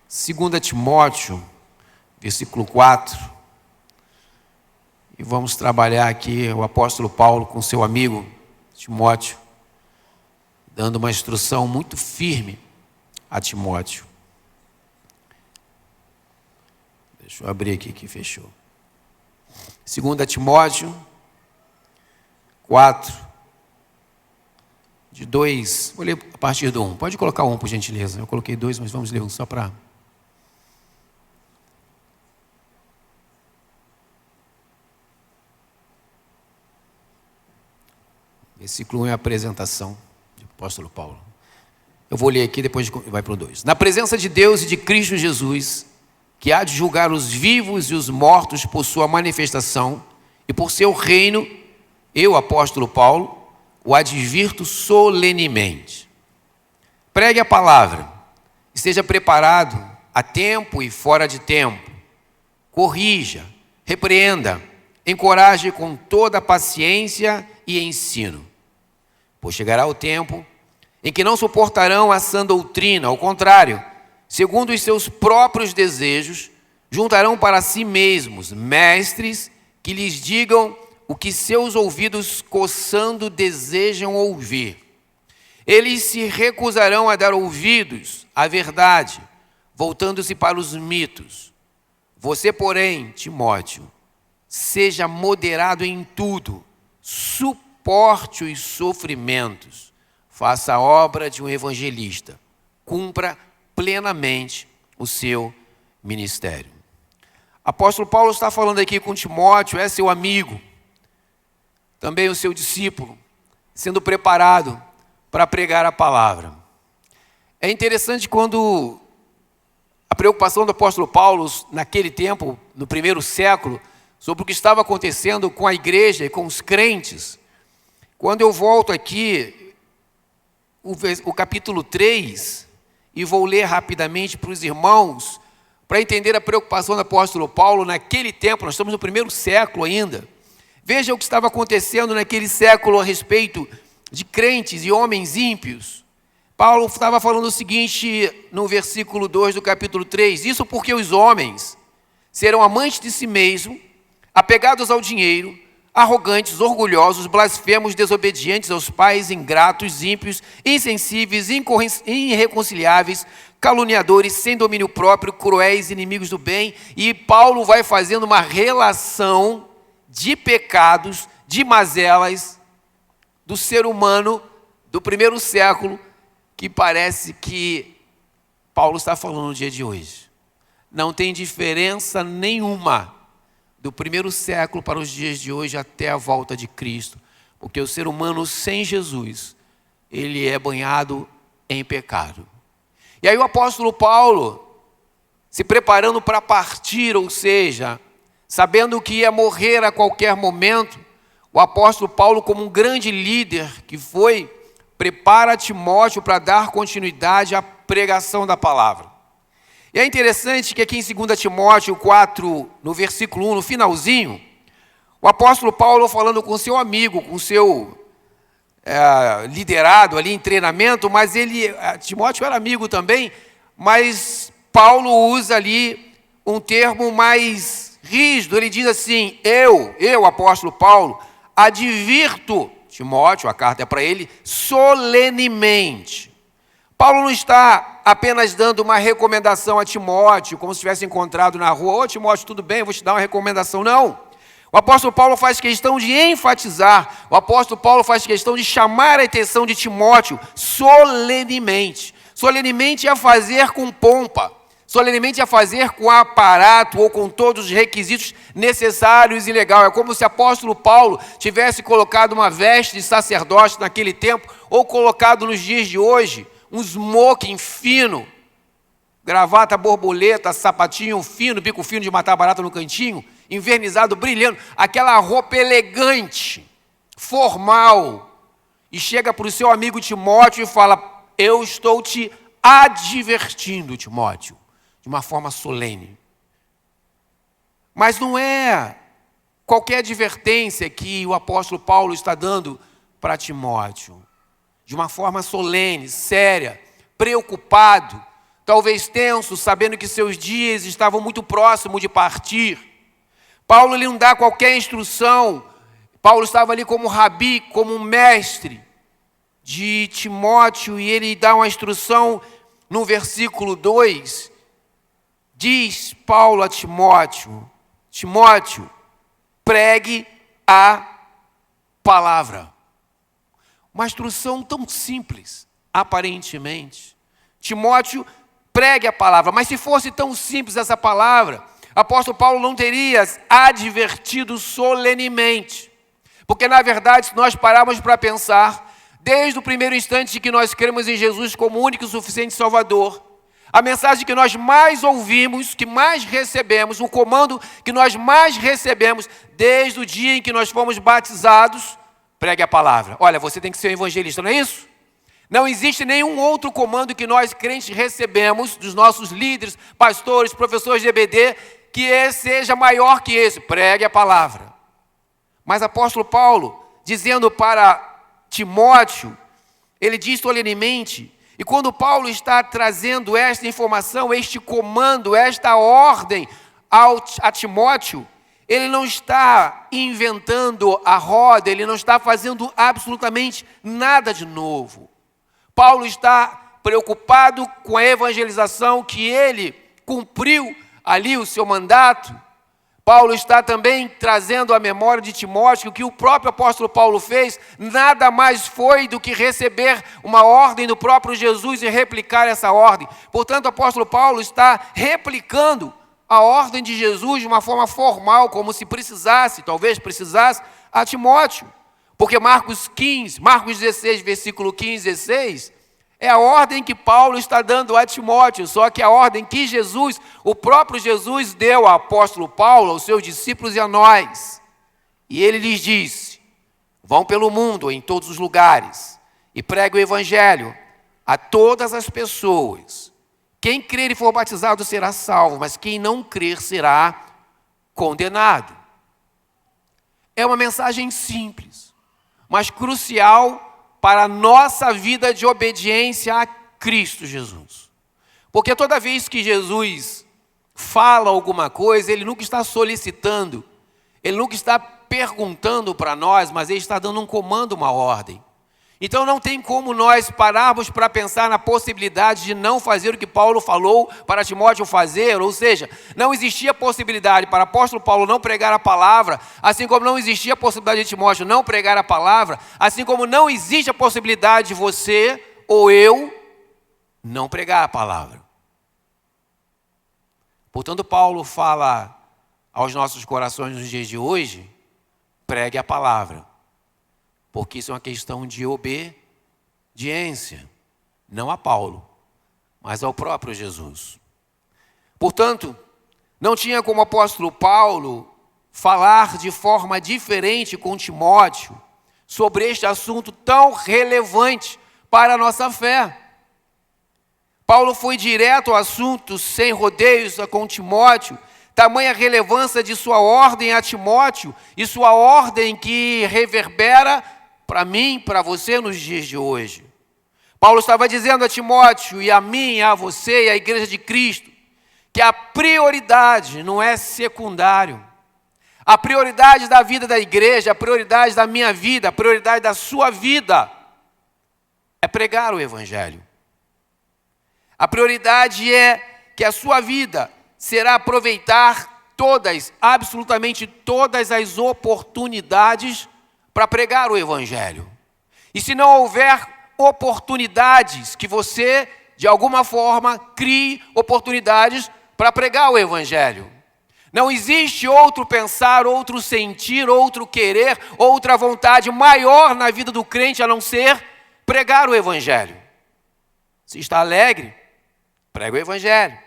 2 Timóteo, versículo 4. E vamos trabalhar aqui o apóstolo Paulo com seu amigo Timóteo, dando uma instrução muito firme a Timóteo. Deixa eu abrir aqui que fechou. 2 Timóteo 4, de 2, vou ler a partir do 1. Pode colocar 1, por gentileza. Eu coloquei 2, mas vamos ler 1 só para... Versículo 1 é a apresentação do apóstolo Paulo. Eu vou ler aqui, depois vai para o 2. Na presença de Deus e de Cristo Jesus, que há de julgar os vivos e os mortos por sua manifestação e por seu reino, eu, apóstolo Paulo, o advirto solenemente. Pregue a palavra, esteja preparado a tempo e fora de tempo. Corrija, repreenda, encoraje com toda paciência e ensino. Pois chegará o tempo em que não suportarão a sã doutrina, ao contrário, segundo os seus próprios desejos, juntarão para si mesmos mestres que lhes digam o que seus ouvidos coçando desejam ouvir. Eles se recusarão a dar ouvidos à verdade, voltando-se para os mitos. Você, porém, Timóteo, seja moderado em tudo, suporte os sofrimentos, faça a obra de um evangelista, cumpra plenamente o seu ministério. Apóstolo Paulo está falando aqui com Timóteo, é seu amigo, também o seu discípulo, sendo preparado para pregar a palavra. É interessante quando a preocupação do apóstolo Paulo, naquele tempo, no primeiro século, sobre o que estava acontecendo com a igreja e com os crentes. Quando eu volto aqui, o capítulo 3, e vou ler rapidamente para os irmãos, para entender a preocupação do apóstolo Paulo naquele tempo, nós estamos no primeiro século ainda. Veja o que estava acontecendo naquele século a respeito de crentes e homens ímpios. Paulo estava falando o seguinte no versículo 2 do capítulo 3, isso porque os homens serão amantes de si mesmos, apegados ao dinheiro, arrogantes, orgulhosos, blasfemos, desobedientes aos pais, ingratos, ímpios, insensíveis, irreconciliáveis, caluniadores, sem domínio próprio, cruéis, inimigos do bem. E Paulo vai fazendo uma relação de pecados, de mazelas do ser humano do primeiro século, que parece que Paulo está falando no dia de hoje. Não tem diferença nenhuma do primeiro século para os dias de hoje até a volta de Cristo, porque o ser humano sem Jesus, ele é banhado em pecado. E aí o apóstolo Paulo, se preparando para partir, ou seja, sabendo que ia morrer a qualquer momento, o apóstolo Paulo, como um grande líder que foi, prepara Timóteo para dar continuidade à pregação da palavra. E é interessante que aqui em 2 Timóteo 4, no versículo 1, no finalzinho, o apóstolo Paulo falando com seu amigo, com seu liderado ali em treinamento, mas Timóteo era amigo também, mas Paulo usa ali um termo mais rígido, ele diz assim, eu, apóstolo Paulo, advirto Timóteo, a carta é para ele, solenemente. Paulo não está apenas dando uma recomendação a Timóteo, como se tivesse encontrado na rua, ô Timóteo, tudo bem, eu vou te dar uma recomendação. Não. O apóstolo Paulo faz questão de enfatizar, o apóstolo Paulo faz questão de chamar a atenção de Timóteo solenemente. Solenemente é fazer com pompa, solenemente é fazer com aparato ou com todos os requisitos necessários e legais. É como se o apóstolo Paulo tivesse colocado uma veste de sacerdote naquele tempo, ou colocado nos dias de hoje, um smoking fino, gravata borboleta, sapatinho fino, bico fino de matar barata no cantinho, invernizado, brilhando, aquela roupa elegante, formal, e chega para o seu amigo Timóteo e fala, eu estou te advertindo, Timóteo, de uma forma solene. Mas não é qualquer advertência que o apóstolo Paulo está dando para Timóteo, de uma forma solene, séria, preocupado. talvez tenso, sabendo que seus dias estavam muito próximos de partir. Paulo lhe não dá qualquer instrução. Paulo estava ali como rabi, como um mestre de Timóteo, e ele dá uma instrução no versículo 2. Diz Paulo a Timóteo: Timóteo, pregue a palavra. Uma instrução tão simples, aparentemente. Timóteo, pregue a palavra. Mas se fosse tão simples essa palavra, apóstolo Paulo não teria advertido solenemente. Porque, na verdade, se nós pararmos para pensar, desde o primeiro instante que nós cremos em Jesus como único e suficiente Salvador, a mensagem que nós mais ouvimos, que mais recebemos, o comando que nós mais recebemos, desde o dia em que nós fomos batizados, pregue a palavra. Olha, você tem que ser um evangelista, não é isso? Não existe nenhum outro comando que nós crentes recebemos dos nossos líderes, pastores, professores de EBD, que seja maior que esse. Pregue a palavra. Mas apóstolo Paulo, dizendo para Timóteo, ele diz solenemente, e quando Paulo está trazendo esta informação, este comando, esta ordem a Timóteo, ele não está inventando a roda, ele não está fazendo absolutamente nada de novo. Paulo está preocupado com a evangelização que ele cumpriu ali o seu mandato. Paulo está também trazendo à memória de Timóteo que o que o próprio apóstolo Paulo fez nada mais foi do que receber uma ordem do próprio Jesus e replicar essa ordem. Portanto, o apóstolo Paulo está replicando a ordem de Jesus de uma forma formal, como se precisasse, talvez precisasse, a Timóteo. Porque Marcos 16, versículo 15 e 16, é a ordem que Paulo está dando a Timóteo, só que a ordem que Jesus, o próprio Jesus, deu ao apóstolo Paulo, aos seus discípulos e a nós. E ele lhes disse: vão pelo mundo, em todos os lugares, e pregue o evangelho a todas as pessoas. Quem crer e for batizado será salvo, mas quem não crer será condenado. É uma mensagem simples, mas crucial para a nossa vida de obediência a Cristo Jesus. Porque toda vez que Jesus fala alguma coisa, ele nunca está solicitando, ele nunca está perguntando para nós, mas ele está dando um comando, uma ordem. Então não tem como nós pararmos para pensar na possibilidade de não fazer o que Paulo falou para Timóteo fazer, ou seja, não existia possibilidade para o apóstolo Paulo não pregar a palavra, assim como não existia a possibilidade de Timóteo não pregar a palavra, assim como não existe a possibilidade de você ou eu não pregar a palavra. Portanto, Paulo fala aos nossos corações nos dias de hoje: pregue a palavra. Porque isso é uma questão de obediência, não a Paulo, mas ao próprio Jesus. Portanto, não tinha como o apóstolo Paulo falar de forma diferente com Timóteo sobre este assunto tão relevante para a nossa fé. Paulo foi direto ao assunto, sem rodeios, com Timóteo, tamanha relevância de sua ordem a Timóteo e sua ordem que reverbera para mim, para você nos dias de hoje. Paulo estava dizendo a Timóteo e a mim, a você e à igreja de Cristo, que a prioridade não é secundário. A prioridade da vida da igreja, a prioridade da minha vida, a prioridade da sua vida é pregar o evangelho. A prioridade é que a sua vida será aproveitar todas, absolutamente todas as oportunidades para pregar o evangelho. E se não houver oportunidades, que você, de alguma forma, crie oportunidades para pregar o evangelho. Não existe outro pensar, outro sentir, outro querer, outra vontade maior na vida do crente a não ser pregar o evangelho. Se está alegre, prega o evangelho.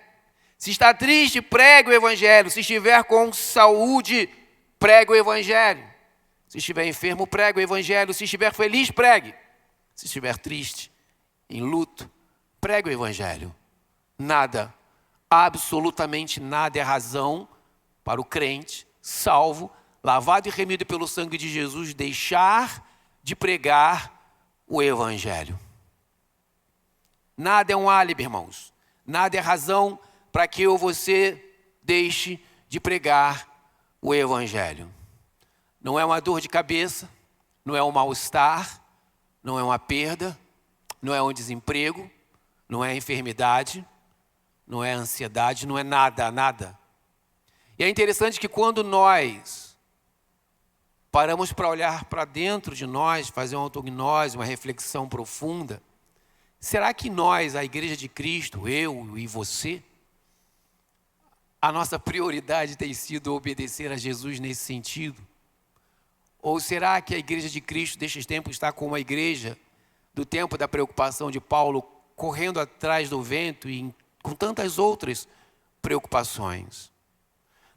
Se está triste, pregue o evangelho. Se estiver com saúde, pregue o evangelho. Se estiver enfermo, pregue o evangelho. Se estiver feliz, pregue. Se estiver triste, em luto, pregue o evangelho. Nada, absolutamente nada é razão para o crente, salvo, lavado e remido pelo sangue de Jesus, deixar de pregar o evangelho. Nada é um álibi, irmãos. Nada é razão para que eu ou você deixe de pregar o Evangelho. Não é uma dor de cabeça, não é um mal-estar, não é uma perda, não é um desemprego, não é enfermidade, não é ansiedade, não é nada, nada. E é interessante que quando nós paramos para olhar para dentro de nós, fazer uma autognose, uma reflexão profunda, será que nós, a Igreja de Cristo, eu e você, a nossa prioridade tem sido obedecer a Jesus nesse sentido? Ou será que a Igreja de Cristo destes tempos está como a igreja do tempo da preocupação de Paulo, correndo atrás do vento e com tantas outras preocupações?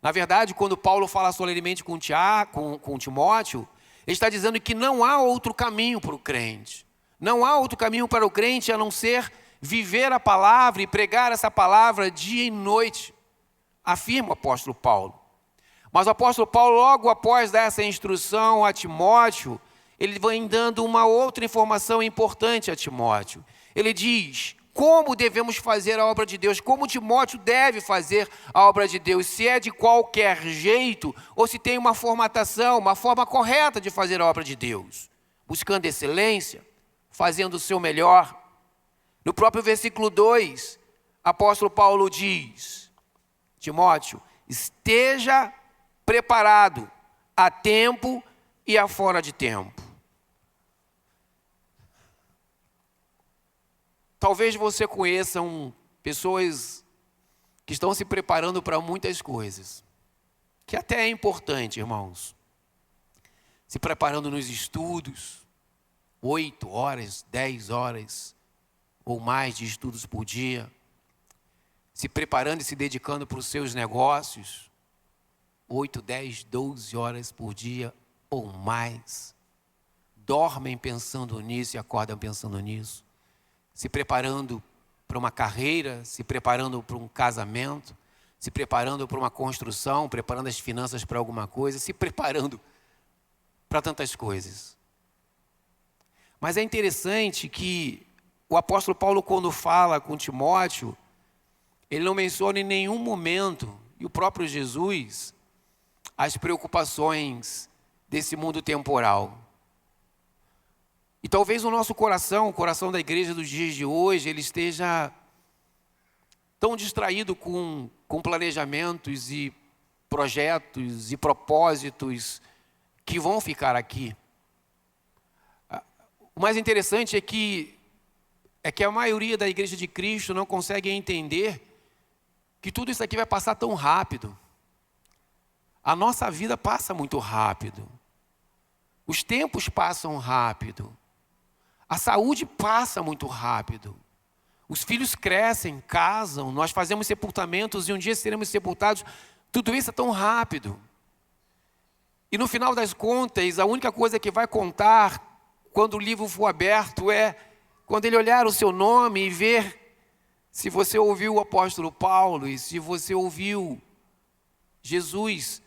Na verdade, quando Paulo fala solenemente com Timóteo, ele está dizendo que não há outro caminho para o crente. Não há outro caminho para o crente a não ser viver a palavra e pregar essa palavra dia e noite, afirma o apóstolo Paulo. Mas o apóstolo Paulo, logo após dar essa instrução a Timóteo, ele vem dando uma outra informação importante a Timóteo. Ele diz como devemos fazer a obra de Deus, como Timóteo deve fazer a obra de Deus, se é de qualquer jeito ou se tem uma formatação, uma forma correta de fazer a obra de Deus, buscando excelência, fazendo o seu melhor. No próprio versículo 2, apóstolo Paulo diz: Timóteo, esteja preparado a tempo e a fora de tempo. Talvez você conheça pessoas que estão se preparando para muitas coisas, que até é importante, irmãos. Se preparando nos estudos, 8 horas, 10 horas ou mais de estudos por dia. Se preparando e se dedicando para os seus negócios, 8, 10, 12 horas por dia ou mais. Dormem pensando nisso e acordam pensando nisso. Se preparando para uma carreira, se preparando para um casamento, se preparando para uma construção, preparando as finanças para alguma coisa, se preparando para tantas coisas. Mas é interessante que o apóstolo Paulo, quando fala com Timóteo, ele não menciona em nenhum momento, e o próprio Jesus, as preocupações desse mundo temporal. E talvez o nosso coração, o coração da igreja dos dias de hoje, ele esteja tão distraído com planejamentos e projetos e propósitos que vão ficar aqui. O mais interessante é que a maioria da igreja de Cristo não consegue entender que tudo isso aqui vai passar tão rápido. A nossa vida passa muito rápido. Os tempos passam rápido. A saúde passa muito rápido. Os filhos crescem, casam, nós fazemos sepultamentos e um dia seremos sepultados. Tudo isso é tão rápido. E no final das contas, a única coisa que vai contar quando o livro for aberto é quando ele olhar o seu nome e ver se você ouviu o apóstolo Paulo e se você ouviu Jesus.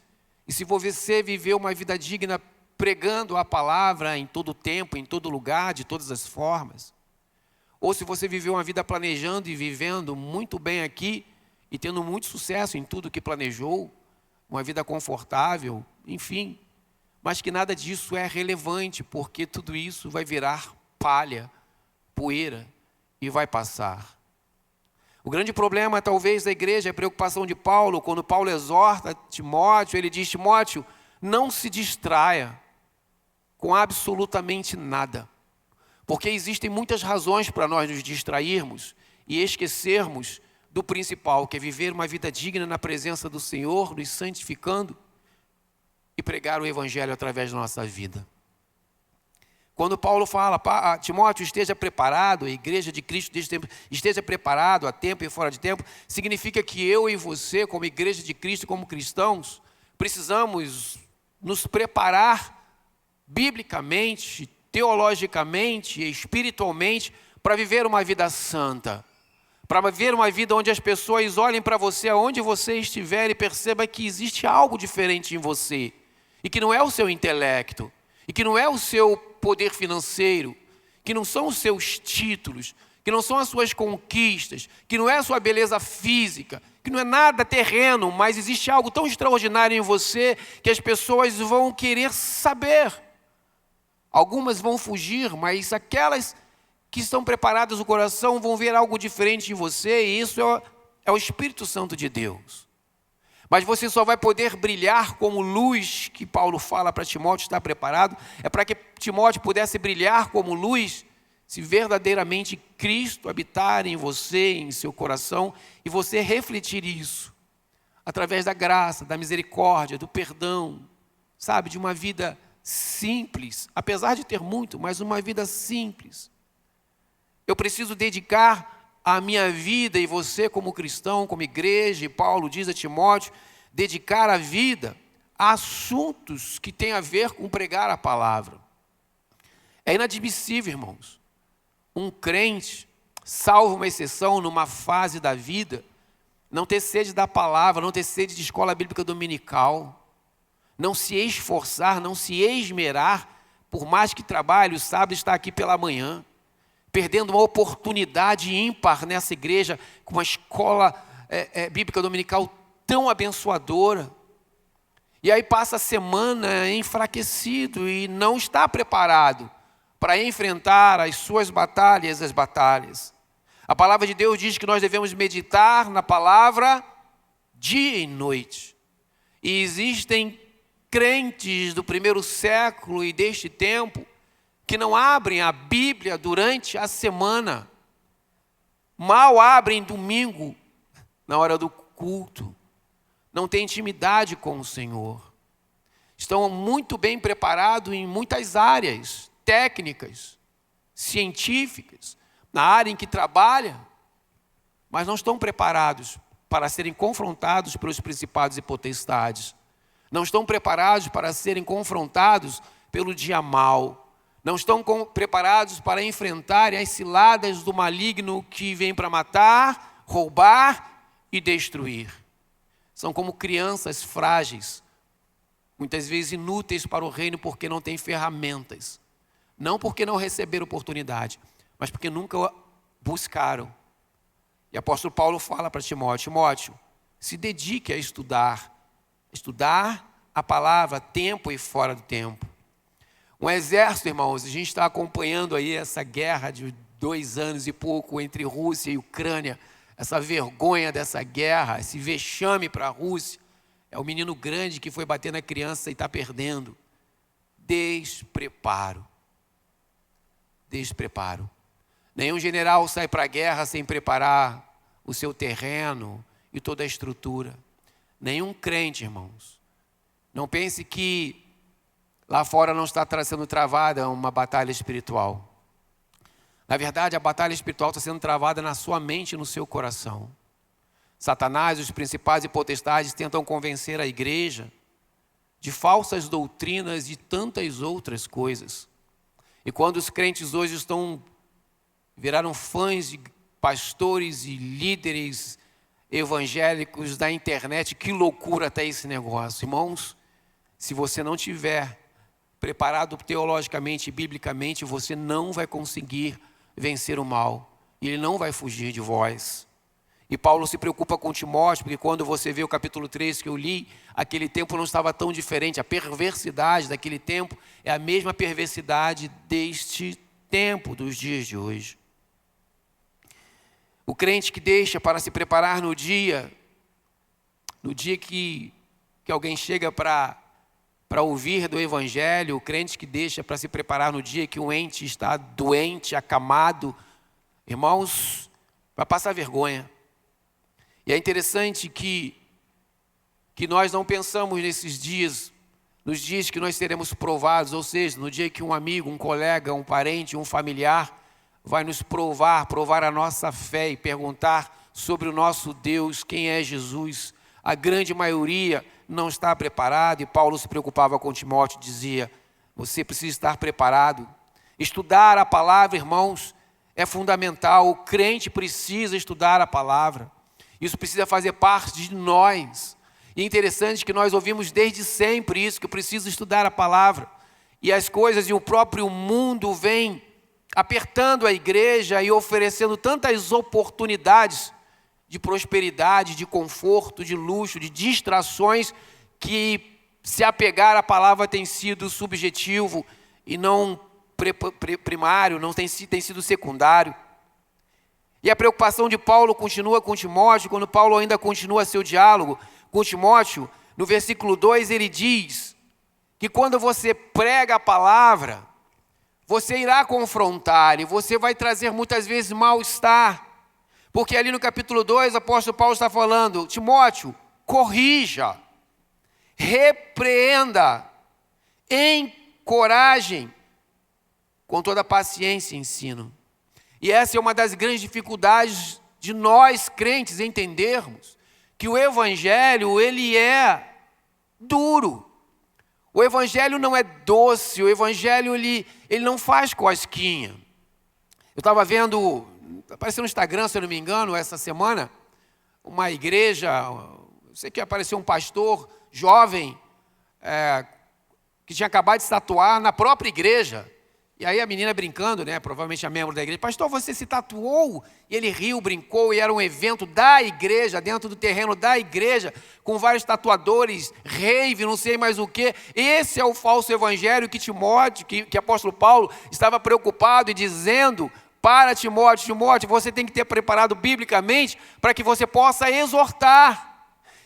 E se você viveu uma vida digna pregando a palavra em todo tempo, em todo lugar, de todas as formas. Ou se você viveu uma vida planejando e vivendo muito bem aqui e tendo muito sucesso em tudo que planejou, uma vida confortável, enfim. Mas que nada disso é relevante, porque tudo isso vai virar palha, poeira e vai passar. O grande problema, talvez, da igreja é a preocupação de Paulo. Quando Paulo exorta Timóteo, ele diz: Timóteo, não se distraia com absolutamente nada. Porque existem muitas razões para nós nos distrairmos e esquecermos do principal, que é viver uma vida digna na presença do Senhor, nos santificando e pregar o Evangelho através da nossa vida. Quando Paulo fala, Timóteo, esteja preparado, a igreja de Cristo deste tempo, esteja preparado a tempo e fora de tempo, significa que eu e você, como igreja de Cristo, como cristãos, precisamos nos preparar biblicamente, teologicamente e espiritualmente para viver uma vida santa, para viver uma vida onde as pessoas olhem para você aonde você estiver e percebam que existe algo diferente em você e que não é o seu intelecto, e que não é o seu poder financeiro, que não são os seus títulos, que não são as suas conquistas, que não é a sua beleza física, que não é nada terreno, mas existe algo tão extraordinário em você que as pessoas vão querer saber. Algumas vão fugir, mas aquelas que estão preparadas no coração vão ver algo diferente em você, e isso é o Espírito Santo de Deus. Mas você só vai poder brilhar como luz, que Paulo fala para Timóteo estar preparado, é para que Timóteo pudesse brilhar como luz, se verdadeiramente Cristo habitar em você, em seu coração, e você refletir isso, através da graça, da misericórdia, do perdão, sabe, de uma vida simples, apesar de ter muito, mas uma vida simples. Eu preciso dedicar a minha vida, e você como cristão, como igreja, e Paulo diz a Timóteo, dedicar a vida a assuntos que têm a ver com pregar a palavra. É inadmissível, irmãos, um crente, salvo uma exceção numa fase da vida, não ter sede da palavra, não ter sede de escola bíblica dominical, não se esforçar, não se esmerar, por mais que trabalhe, o sábado está aqui pela manhã, perdendo uma oportunidade ímpar nessa igreja, com uma escola bíblica dominical tão abençoadora. E aí passa a semana enfraquecido e não está preparado para enfrentar as suas batalhas, as batalhas. A palavra de Deus diz que nós devemos meditar na palavra dia e noite. E existem crentes do primeiro século e deste tempo que não abrem a Bíblia durante a semana, mal abrem domingo, na hora do culto, não têm intimidade com o Senhor, estão muito bem preparados em muitas áreas técnicas, científicas, na área em que trabalham, mas não estão preparados para serem confrontados pelos principados e potestades, não estão preparados para serem confrontados pelo dia mau, não estão preparados para enfrentarem as ciladas do maligno que vem para matar, roubar e destruir. São como crianças frágeis, muitas vezes inúteis para o reino porque não têm ferramentas. Não porque não receberam oportunidade, mas porque nunca buscaram. E o apóstolo Paulo fala para Timóteo: Timóteo, se dedique a estudar a palavra, tempo e fora do tempo. Um exército, irmãos, a gente está acompanhando aí essa guerra de 2 anos e pouco entre Rússia e Ucrânia, essa vergonha dessa guerra, esse vexame para a Rússia. É o menino grande que foi bater na criança e está perdendo. Despreparo. Nenhum general sai para a guerra sem preparar o seu terreno e toda a estrutura. Nenhum crente, irmãos. Não pense que lá fora não está sendo travada uma batalha espiritual. Na verdade, a batalha espiritual está sendo travada na sua mente e no seu coração. Satanás, os principais e potestades tentam convencer a igreja de falsas doutrinas e tantas outras coisas. E quando os crentes hoje viraram fãs de pastores e líderes evangélicos da internet, que loucura até esse negócio. Irmãos, se você não tiver preparado teologicamente e biblicamente, você não vai conseguir vencer o mal. E ele não vai fugir de vós. E Paulo se preocupa com Timóteo, porque quando você vê o capítulo 3 que eu li, aquele tempo não estava tão diferente. A perversidade daquele tempo é a mesma perversidade deste tempo, dos dias de hoje. O crente que deixa para se preparar no dia que alguém chega para ouvir do Evangelho, o crente que deixa para se preparar no dia que um ente está doente, acamado, irmãos, vai passar vergonha. E é interessante que nós não pensamos nesses dias, nos dias que nós seremos provados, ou seja, no dia que um amigo, um colega, um parente, um familiar vai nos provar a nossa fé e perguntar sobre o nosso Deus, quem é Jesus. A grande maioria não está preparado, e Paulo se preocupava com Timóteo, dizia: você precisa estar preparado. Estudar a palavra, irmãos, é fundamental. O crente precisa estudar a palavra. Isso precisa fazer parte de nós. E é interessante que nós ouvimos desde sempre isso, que eu preciso estudar a palavra. E as coisas e o próprio mundo vem apertando a igreja e oferecendo tantas oportunidades de prosperidade, de conforto, de luxo, de distrações, que se apegar à palavra tem sido subjetivo e não primário, não tem sido secundário. E a preocupação de Paulo continua com Timóteo, quando Paulo ainda continua seu diálogo com Timóteo. No versículo 2 ele diz que quando você prega a palavra, você irá confrontar e você vai trazer muitas vezes mal-estar. Porque ali no capítulo 2, o apóstolo Paulo está falando: Timóteo, corrija, repreenda, encorajem, com toda paciência e ensino. E essa é uma das grandes dificuldades de nós crentes entendermos que o evangelho, ele é duro. O evangelho não é doce, o evangelho ele não faz cosquinha. Eu estava vendo, apareceu no Instagram, se eu não me engano, essa semana, uma igreja, eu sei que apareceu um pastor jovem, que tinha acabado de se tatuar na própria igreja. E aí a menina brincando, né, provavelmente a membro da igreja: pastor, você se tatuou? E ele riu, brincou, e era um evento da igreja, dentro do terreno da igreja, com vários tatuadores, rave, não sei mais o quê. Esse é o falso evangelho que Timóteo, que apóstolo Paulo estava preocupado e dizendo para Timóteo: Timóteo, você tem que ter preparado biblicamente para que você possa exortar.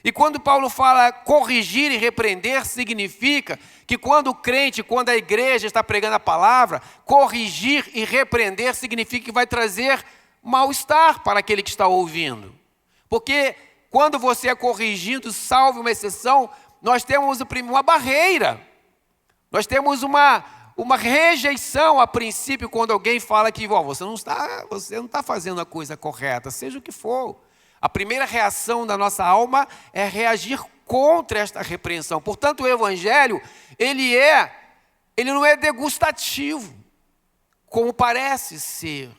E quando Paulo fala corrigir e repreender, significa que quando o crente, quando a igreja está pregando a palavra, corrigir e repreender significa que vai trazer mal-estar para aquele que está ouvindo. Porque quando você é corrigido, salve uma exceção, nós temos uma barreira. Nós temos uma rejeição a princípio quando alguém fala que você não está fazendo a coisa correta, seja o que for. A primeira reação da nossa alma é reagir contra esta repreensão. Portanto, o evangelho, ele não é degustativo, como parece ser.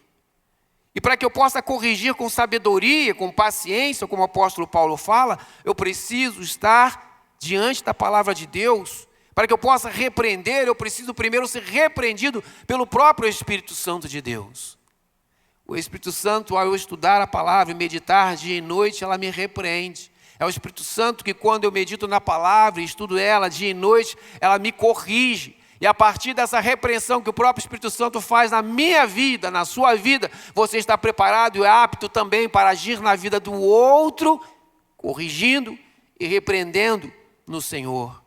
E para que eu possa corrigir com sabedoria, com paciência, como o apóstolo Paulo fala, eu preciso estar diante da palavra de Deus. Para que eu possa repreender, eu preciso primeiro ser repreendido pelo próprio Espírito Santo de Deus. O Espírito Santo, ao eu estudar a palavra e meditar dia e noite, ela me repreende. É o Espírito Santo que, quando eu medito na palavra e estudo ela dia e noite, ela me corrige. E a partir dessa repreensão que o próprio Espírito Santo faz na minha vida, na sua vida, você está preparado e apto também para agir na vida do outro, corrigindo e repreendendo no Senhor.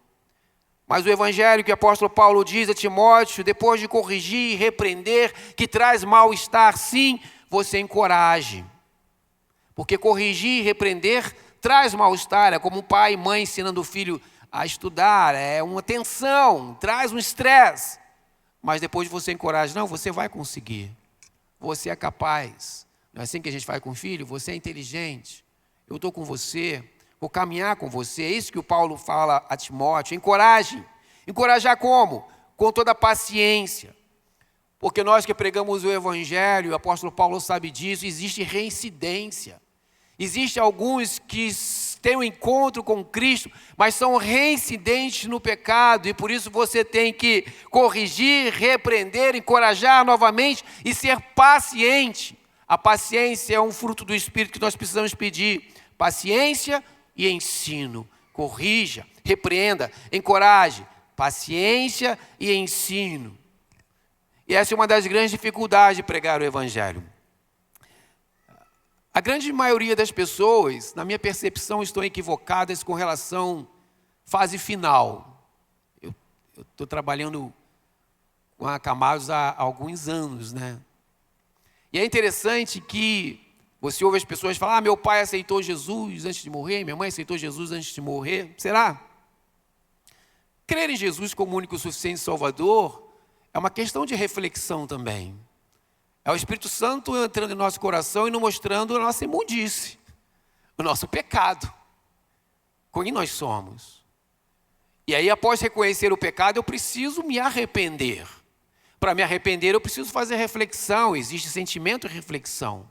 Mas o evangelho que o apóstolo Paulo diz a Timóteo, depois de corrigir e repreender, que traz mal-estar, sim, você encoraje. Porque corrigir e repreender traz mal-estar, é como um pai e mãe ensinando o filho a estudar, é uma tensão, traz um estresse. Mas depois você encoraja: não, você vai conseguir, você é capaz. Não é assim que a gente faz com o filho? Você é inteligente, eu estou com você, vou caminhar com você. É isso que o Paulo fala a Timóteo: encoraje. Encorajar como? Com toda a paciência. Porque nós que pregamos o evangelho, o apóstolo Paulo sabe disso, existe reincidência. Existem alguns que têm um encontro com Cristo, mas são reincidentes no pecado, e por isso você tem que corrigir, repreender, encorajar novamente e ser paciente. A paciência é um fruto do Espírito que nós precisamos pedir. Paciência e ensino. Corrija, repreenda, encoraje. Paciência e ensino. E essa é uma das grandes dificuldades de pregar o evangelho. A grande maioria das pessoas, na minha percepção, estão equivocadas com relação à fase final. Eu estou trabalhando com a Camados há alguns anos, né? E é interessante que você ouve as pessoas falar: meu pai aceitou Jesus antes de morrer, minha mãe aceitou Jesus antes de morrer. Será? Crer em Jesus como único e suficiente Salvador é uma questão de reflexão também. É o Espírito Santo entrando em nosso coração e nos mostrando a nossa imundície, o nosso pecado, quem nós somos. E aí, após reconhecer o pecado, eu preciso me arrepender. Para me arrepender, eu preciso fazer reflexão, existe sentimento e reflexão.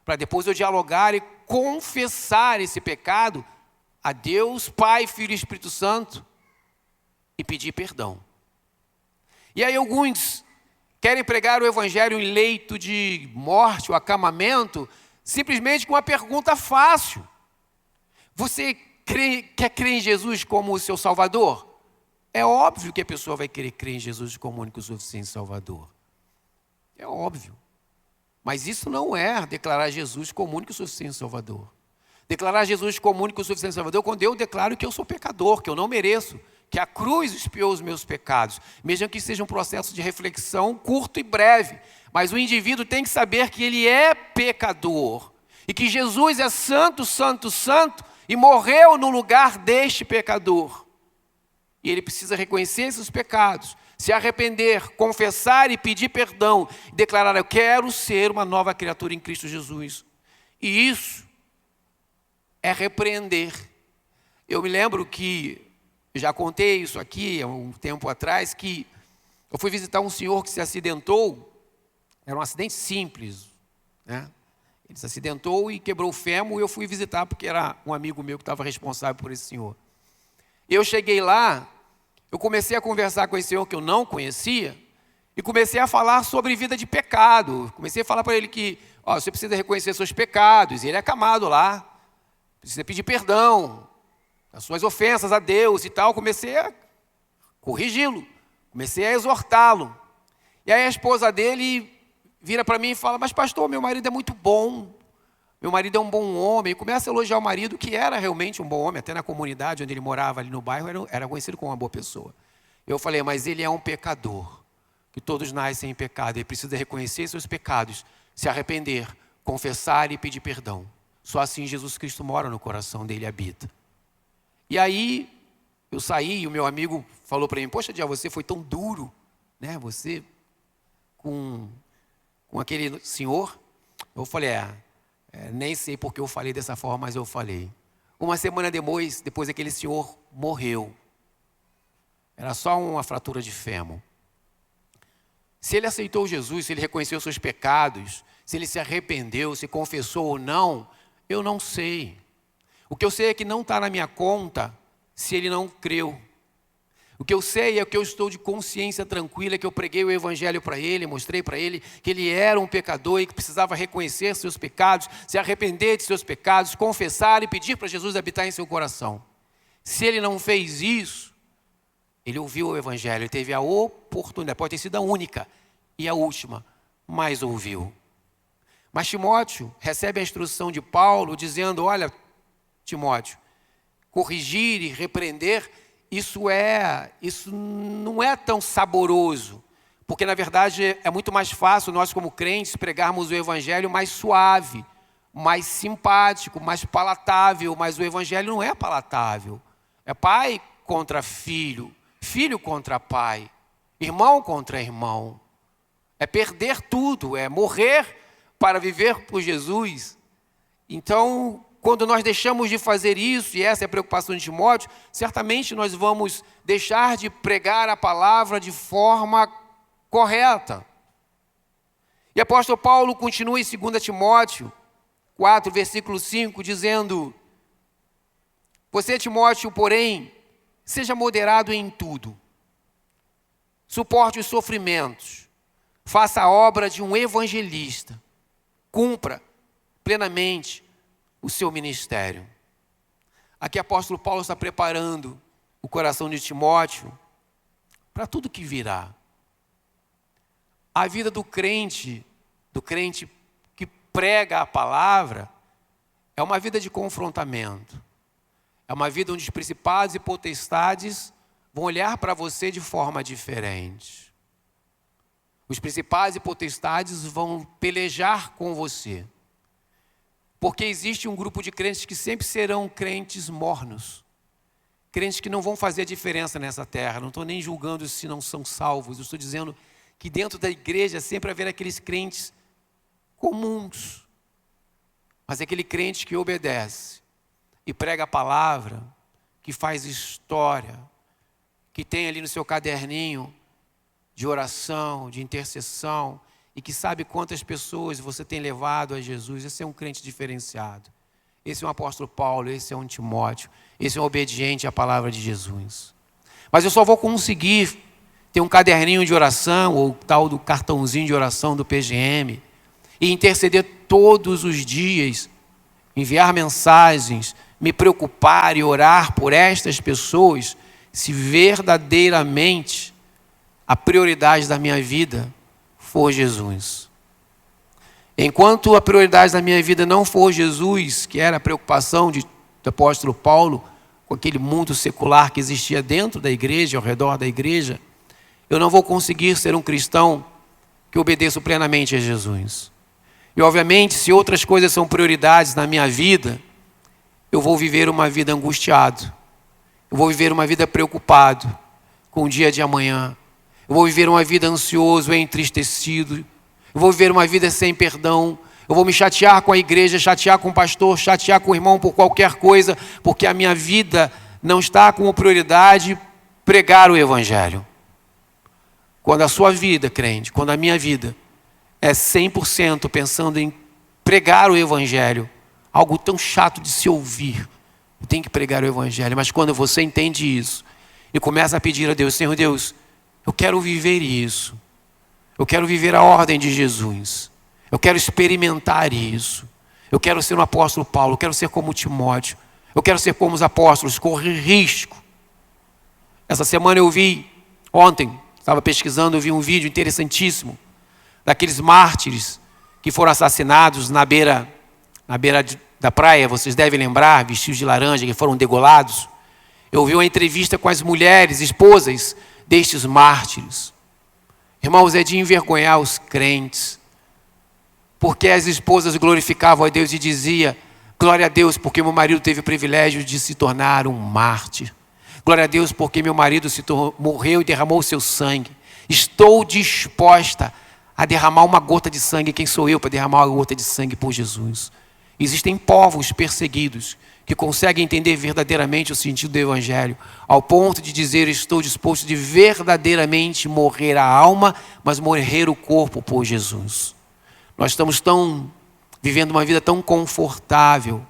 Para depois eu dialogar e confessar esse pecado a Deus, Pai, Filho e Espírito Santo, e pedir perdão. E aí alguns querem pregar o evangelho em leito de morte ou acamamento, simplesmente com uma pergunta fácil. Você quer crer em Jesus como o seu Salvador? É óbvio que a pessoa vai querer crer em Jesus como o único e suficiente Salvador. É óbvio. Mas isso não é declarar Jesus como o único e suficiente Salvador. Declarar Jesus como único e suficiente Salvador quando eu declaro que eu sou pecador, que eu não mereço, que a cruz expiou os meus pecados, mesmo que seja um processo de reflexão curto e breve. Mas o indivíduo tem que saber que ele é pecador e que Jesus é santo, santo, santo e morreu no lugar deste pecador. E ele precisa reconhecer esses pecados, se arrepender, confessar e pedir perdão, e declarar: eu quero ser uma nova criatura em Cristo Jesus. E isso é repreender. Eu me lembro que, já contei isso aqui há um tempo atrás, que eu fui visitar um senhor que se acidentou. Era um acidente simples, né? Ele se acidentou e quebrou o fêmur, e eu fui visitar porque era um amigo meu que estava responsável por esse senhor. Eu cheguei lá, eu comecei a conversar com esse senhor que eu não conhecia, e comecei a falar sobre vida de pecado. Comecei a falar para ele que você precisa reconhecer seus pecados, e ele é acamado lá, precisa pedir perdão, as suas ofensas a Deus e tal. Comecei a corrigi-lo, comecei a exortá-lo. E aí a esposa dele vira para mim e fala: mas pastor, meu marido é muito bom, meu marido é um bom homem. E começa a elogiar o marido, que era realmente um bom homem, até na comunidade onde ele morava, ali no bairro, era conhecido como uma boa pessoa. Eu falei: mas ele é um pecador, que todos nascem em pecado, ele precisa reconhecer seus pecados, se arrepender, confessar e pedir perdão. Só assim Jesus Cristo mora no coração dele e habita. E aí eu saí e o meu amigo falou para mim: poxa, Dia, você foi tão duro, né? Você com aquele senhor. Eu falei: nem sei porque eu falei dessa forma, mas eu falei. Uma semana depois aquele senhor morreu. Era só uma fratura de fêmur. Se ele aceitou Jesus, se ele reconheceu seus pecados, se ele se arrependeu, se confessou ou não, eu não sei. O que eu sei é que não está na minha conta se ele não creu. O que eu sei é que eu estou de consciência tranquila, que eu preguei o evangelho para ele, mostrei para ele que ele era um pecador e que precisava reconhecer seus pecados, se arrepender de seus pecados, confessar e pedir para Jesus habitar em seu coração. Se ele não fez isso, ele ouviu o evangelho, ele teve a oportunidade, pode ter sido a única e a última, mas ouviu. Mas Timóteo recebe a instrução de Paulo dizendo: olha, Timóteo, corrigir e repreender, isso não é tão saboroso, porque na verdade é muito mais fácil nós como crentes pregarmos o evangelho mais suave, mais simpático, mais palatável, mas o evangelho não é palatável. É pai contra filho, filho contra pai, irmão contra irmão. É perder tudo, é morrer para viver por Jesus. Então, quando nós deixamos de fazer isso, e essa é a preocupação de Timóteo, certamente nós vamos deixar de pregar a palavra de forma correta. E o apóstolo Paulo continua em 2 Timóteo 4, versículo 5, dizendo: você, Timóteo, porém, seja moderado em tudo, suporte os sofrimentos, faça a obra de um evangelista, cumpra plenamente o seu ministério. Aqui o apóstolo Paulo está preparando o coração de Timóteo para tudo que virá. A vida do crente que prega a palavra, é uma vida de confrontamento. É uma vida onde os principados e potestades vão olhar para você de forma diferente. Os principados e potestades vão pelejar com você. Porque existe um grupo de crentes que sempre serão crentes mornos. Crentes que não vão fazer diferença nessa terra. Não estou nem julgando se não são salvos. Eu estou dizendo que dentro da igreja sempre haverá aqueles crentes comuns. Mas aquele crente que obedece e prega a palavra, que faz história, que tem ali no seu caderninho de oração, de intercessão, e que sabe quantas pessoas você tem levado a Jesus. Esse é um crente diferenciado. Esse é um apóstolo Paulo, esse é um Timóteo, esse é um obediente à palavra de Jesus. Mas eu só vou conseguir ter um caderninho de oração, ou tal do cartãozinho de oração do PGM, e interceder todos os dias, enviar mensagens, me preocupar e orar por estas pessoas, se verdadeiramente a prioridade da minha vida for Jesus. Enquanto a prioridade da minha vida não for Jesus, que era a preocupação do apóstolo Paulo, com aquele mundo secular que existia dentro da igreja, ao redor da igreja, eu não vou conseguir ser um cristão que obedeça plenamente a Jesus. E obviamente, se outras coisas são prioridades na minha vida, eu vou viver uma vida angustiado. Eu vou viver uma vida preocupado com o dia de amanhã. Eu vou viver uma vida ansioso e entristecido. Eu vou viver uma vida sem perdão. Eu vou me chatear com a igreja, chatear com o pastor, chatear com o irmão por qualquer coisa, porque a minha vida não está como prioridade pregar o evangelho. Quando a sua vida, crente, quando a minha vida é 100% pensando em pregar o evangelho, algo tão chato de se ouvir, eu tenho que pregar o evangelho, mas quando você entende isso e começa a pedir a Deus, Senhor Deus, eu quero viver isso, eu quero viver a ordem de Jesus, eu quero experimentar isso, eu quero ser um apóstolo Paulo, eu quero ser como Timóteo, eu quero ser como os apóstolos, correr risco. Essa semana ontem, estava pesquisando, eu vi um vídeo interessantíssimo daqueles mártires que foram assassinados na beira da praia, vocês devem lembrar, vestidos de laranja, que foram degolados. Eu vi uma entrevista com as mulheres, esposas destes mártires. Irmãos, é de envergonhar os crentes, porque as esposas glorificavam a Deus e diziam, glória a Deus porque meu marido teve o privilégio de se tornar um mártir. Glória a Deus porque meu marido morreu e derramou o seu sangue. Estou disposta a derramar uma gota de sangue. Quem sou eu para derramar uma gota de sangue por Jesus? Existem povos perseguidos que conseguem entender verdadeiramente o sentido do evangelho, ao ponto de dizer, estou disposto de verdadeiramente morrer a alma, mas morrer o corpo por Jesus. Nós estamos vivendo uma vida tão confortável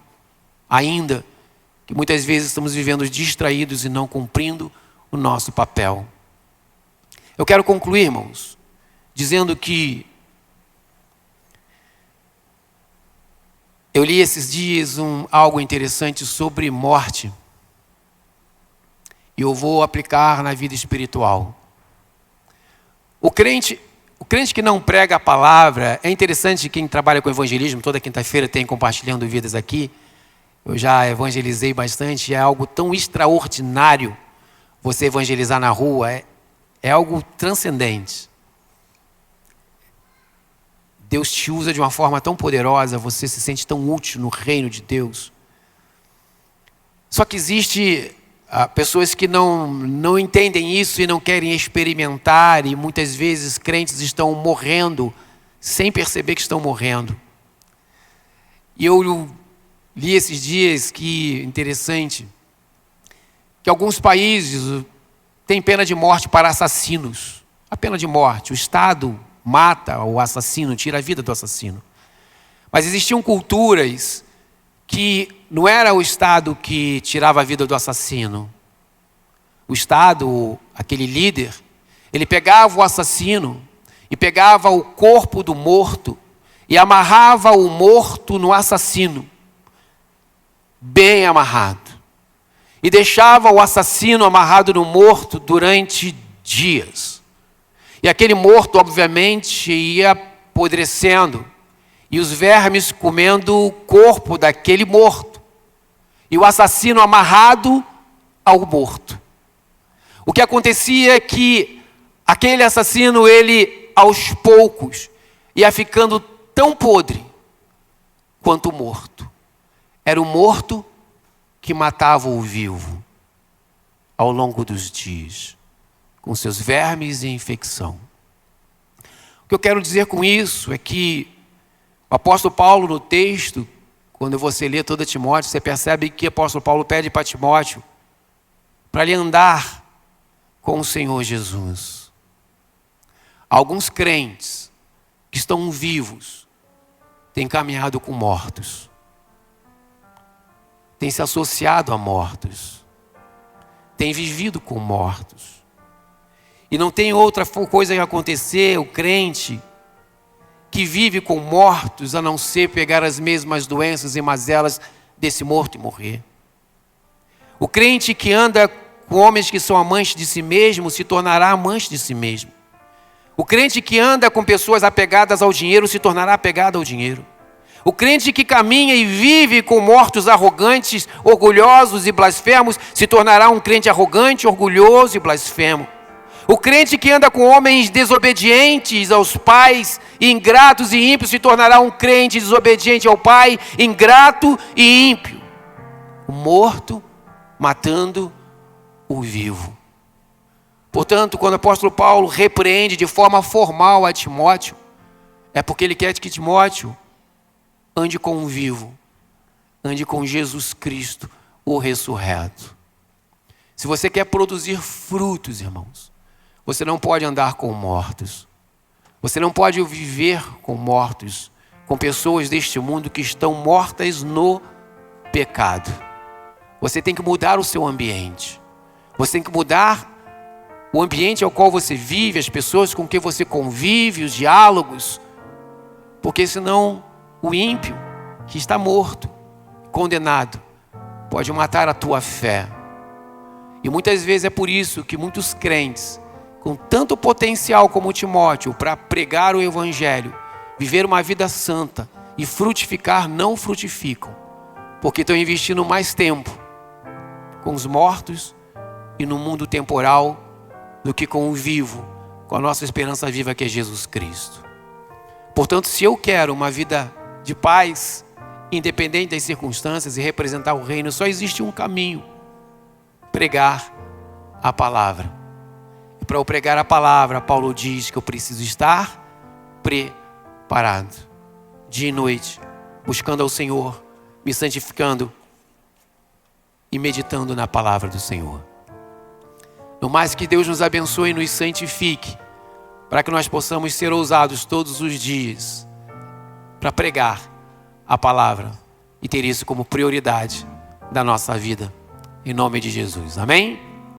ainda, que muitas vezes estamos vivendo distraídos e não cumprindo o nosso papel. Eu quero concluir, irmãos, dizendo que eu li esses dias algo interessante sobre morte e eu vou aplicar na vida espiritual. O crente que não prega a palavra, é interessante, quem trabalha com evangelismo, toda quinta-feira tem compartilhando vidas aqui, eu já evangelizei bastante, é algo tão extraordinário você evangelizar na rua, é algo transcendente. Deus te usa de uma forma tão poderosa, você se sente tão útil no reino de Deus. Só que existe pessoas que não entendem isso e não querem experimentar, e muitas vezes crentes estão morrendo sem perceber que estão morrendo. E eu li esses dias que, interessante, que alguns países têm pena de morte para assassinos. A pena de morte, o Estado mata o assassino, tira a vida do assassino. Mas existiam culturas que não era o Estado que tirava a vida do assassino. O Estado, aquele líder, ele pegava o assassino e pegava o corpo do morto e amarrava o morto no assassino, bem amarrado. E deixava o assassino amarrado no morto durante dias. E aquele morto, obviamente, ia apodrecendo. E os vermes comendo o corpo daquele morto. E o assassino amarrado ao morto. O que acontecia é que aquele assassino, ele, aos poucos, ia ficando tão podre quanto o morto. Era o morto que matava o vivo ao longo dos dias, com seus vermes e infecção. O que eu quero dizer com isso é que o apóstolo Paulo, no texto, quando você lê todo Timóteo, você percebe que o apóstolo Paulo pede para Timóteo para ele andar com o Senhor Jesus. Alguns crentes que estão vivos têm caminhado com mortos, têm se associado a mortos, têm vivido com mortos. E não tem outra coisa que acontecer, o crente que vive com mortos, a não ser pegar as mesmas doenças e mazelas desse morto e morrer. O crente que anda com homens que são amantes de si mesmo, se tornará amante de si mesmo. O crente que anda com pessoas apegadas ao dinheiro, se tornará apegado ao dinheiro. O crente que caminha e vive com mortos arrogantes, orgulhosos e blasfemos, se tornará um crente arrogante, orgulhoso e blasfemo. O crente que anda com homens desobedientes aos pais, ingratos e ímpios, se tornará um crente desobediente ao pai, ingrato e ímpio. O morto matando o vivo. Portanto, quando o apóstolo Paulo repreende de forma formal a Timóteo, é porque ele quer que Timóteo ande com o vivo, ande com Jesus Cristo, o ressurreto. Se você quer produzir frutos, irmãos, você não pode andar com mortos. Você não pode viver com mortos, com pessoas deste mundo que estão mortas no pecado. Você tem que mudar o seu ambiente. Você tem que mudar o ambiente ao qual você vive, as pessoas com quem você convive, os diálogos. Porque senão o ímpio, que está morto, condenado, pode matar a tua fé. E muitas vezes é por isso que muitos crentes, com tanto potencial como Timóteo, para pregar o evangelho, viver uma vida santa e frutificar, não frutificam. Porque estão investindo mais tempo com os mortos e no mundo temporal do que com o vivo, com a nossa esperança viva que é Jesus Cristo. Portanto, se eu quero uma vida de paz, independente das circunstâncias, e representar o reino, só existe um caminho: pregar a palavra. E para eu pregar a palavra, Paulo diz que eu preciso estar preparado, dia e noite, buscando ao Senhor, me santificando e meditando na palavra do Senhor. No mais, que Deus nos abençoe e nos santifique, para que nós possamos ser ousados todos os dias para pregar a palavra e ter isso como prioridade da nossa vida. Em nome de Jesus. Amém?